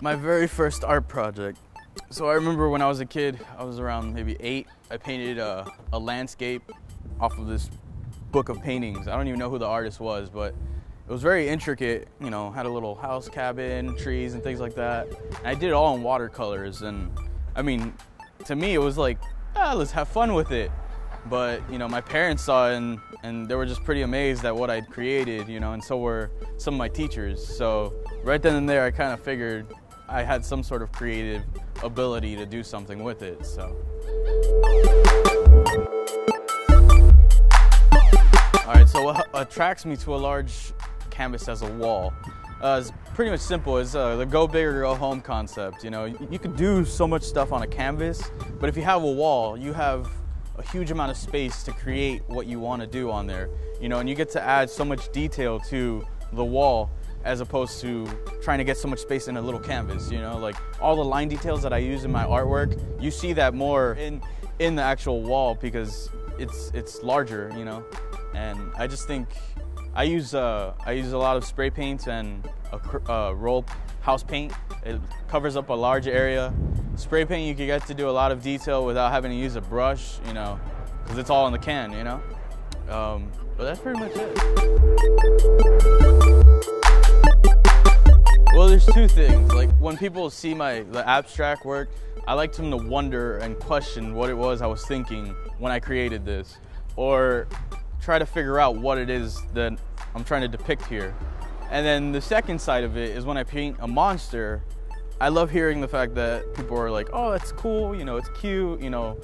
My very first art project. So I remember when I was a kid, I was around maybe 8, I painted a landscape off of this book of paintings. I don't even know who the artist was, but it was very intricate, you know, had a little house cabin, trees and things like that. And I did it all in watercolors, and I mean, to me it was like, let's have fun with it. But, you know, my parents saw it and they were just pretty amazed at what I'd created, you know, and so were some of my teachers. So right then and there, I kind of figured I had some sort of creative ability to do something with it, so. All right, so what attracts me to a large canvas as a wall? It's pretty much simple. It's the go big or go home concept. You know, you can do so much stuff on a canvas, but if you have a wall, you have a huge amount of space to create what you want to do on there. You know, and you get to add so much detail to the wall as opposed to trying to get so much space in a little canvas, you know? Like all the line details that I use in my artwork, you see that more in the actual wall because it's larger, you know? And I just think I use a lot of spray paints and a roll house paint. It covers up a large area. Spray paint, you can get to do a lot of detail without having to use a brush, you know, because it's all in the can, you know? But that's pretty much it. Well, there's two things. Like when people see the abstract work, I like them to wonder and question what it was I was thinking when I created this, or try to figure out what it is that I'm trying to depict here. And then the second side of it is when I paint a monster, I love hearing the fact that people are like, oh, that's cool, you know, it's cute, you know.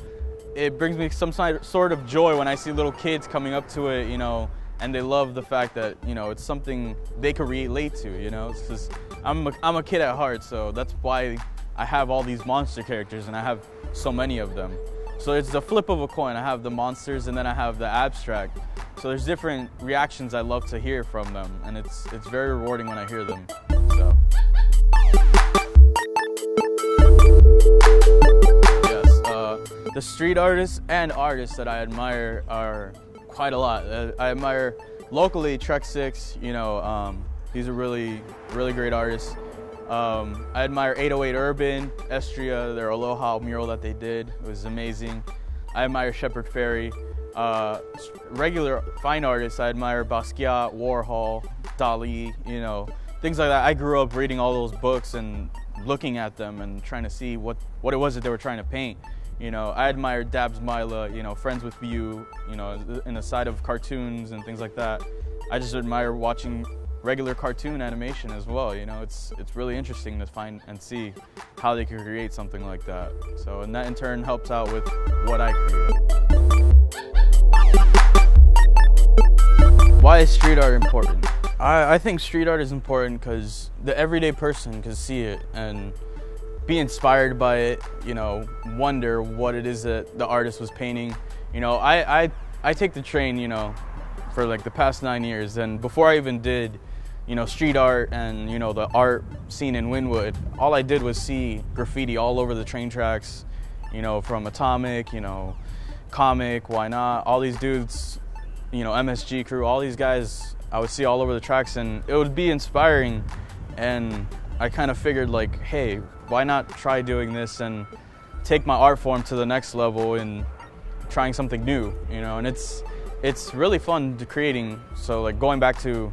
It brings me some sort of joy when I see little kids coming up to it, you know, and they love the fact that, you know, it's something they can relate to, you know. It's just, I'm a kid at heart, so that's why I have all these monster characters and I have so many of them. So it's the flip of a coin. I have the monsters and then I have the abstract. So there's different reactions I love to hear from them, and it's very rewarding when I hear them. So. Yes, the street artists and artists that I admire are quite a lot. I admire locally Trek 6, you know, these are really great artists. I admire 808 Urban, Estria, their Aloha mural that they did, it was amazing. I admire Shepard Fairey. Regular fine artists, I admire Basquiat, Warhol, Dali, you know, things like that. I grew up reading all those books and looking at them and trying to see what it was that they were trying to paint. You know, I admire Dabs Mila, you know, Friends with You, you know, in the side of cartoons and things like that. I just admire watching regular cartoon animation as well, you know. It's really interesting to find and see how they can create something like that. So, and that in turn helps out with what I create. Why is street art important? I think street art is important because the everyday person can see it and be inspired by it, you know, wonder what it is that the artist was painting. You know, I take the train, you know, for like the past 9 years, and before I even did, you know, street art and, you know, the art scene in Wynwood, all I did was see graffiti all over the train tracks, you know, from Atomic, you know, Comic, Why Not, all these dudes, you know, MSG Crew, all these guys I would see all over the tracks, and it would be inspiring, and I kind of figured like, hey, why not try doing this and take my art form to the next level and trying something new, you know. And it's really fun creating. So like going back to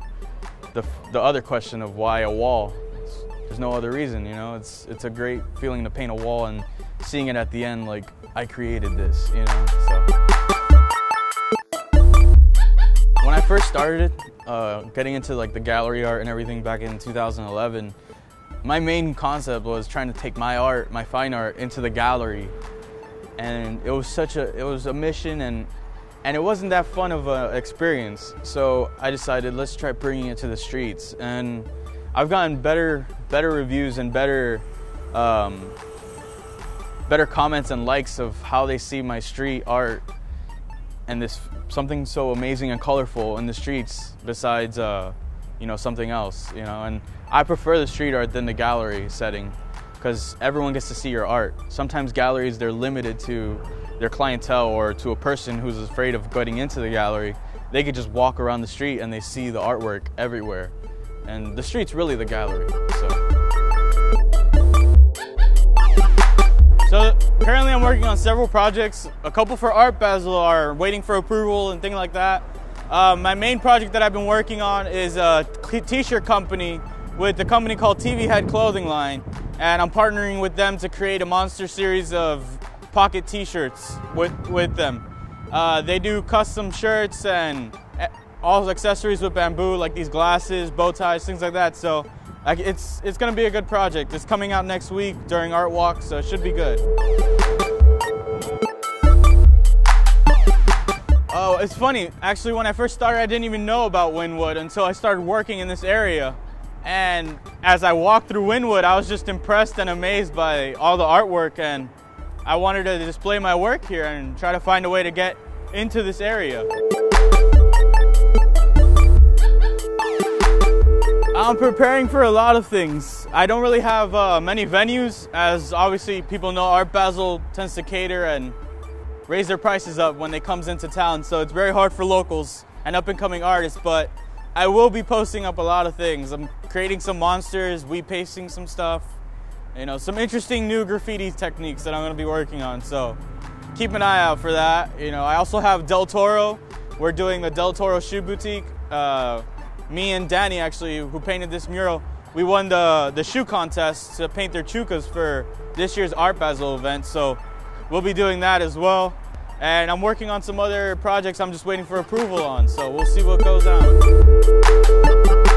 the other question of why a wall, there's no other reason, you know. It's a great feeling to paint a wall and seeing it at the end like I created this, you know. So when I first started getting into like the gallery art and everything back in 2011, my main concept was trying to take my art, my fine art, into the gallery, and it was a mission, and it wasn't that fun of an experience. So I decided, let's try bringing it to the streets, and I've gotten better reviews and better comments and likes of how they see my street art and this something so amazing and colorful in the streets besides you know, something else, you know. And I prefer the street art than the gallery setting because everyone gets to see your art. Sometimes galleries, they're limited to their clientele or to a person who's afraid of getting into the gallery, they could just walk around the street and they see the artwork everywhere. And the street's really the gallery. So currently I'm working on several projects. A couple for Art Basel are waiting for approval and things like that. My main project that I've been working on is a t-shirt company with a company called TV Head Clothing Line. And I'm partnering with them to create a monster series of pocket t-shirts with them. They do custom shirts and all accessories with bamboo, like these glasses, bow ties, things like that. So it's going to be a good project. It's coming out next week during Art Walk, so it should be good. Oh, it's funny. Actually, when I first started, I didn't even know about Wynwood until I started working in this area. And as I walked through Wynwood, I was just impressed and amazed by all the artwork, and I wanted to display my work here and try to find a way to get into this area. I'm preparing for a lot of things. I don't really have many venues, as obviously people know Art Basel tends to cater and raise their prices up when they comes into town, so it's very hard for locals and up-and-coming artists, but I will be posting up a lot of things. I'm creating some monsters, weed pasting some stuff, you know, some interesting new graffiti techniques that I'm going to be working on, so keep an eye out for that. You know, I also have Del Toro. We're doing the Del Toro Shoe Boutique. Me and Danny, actually, who painted this mural, we won the shoe contest to paint their chukas for this year's Art Basel event, so we'll be doing that as well. And I'm working on some other projects I'm just waiting for approval on, so we'll see what goes on.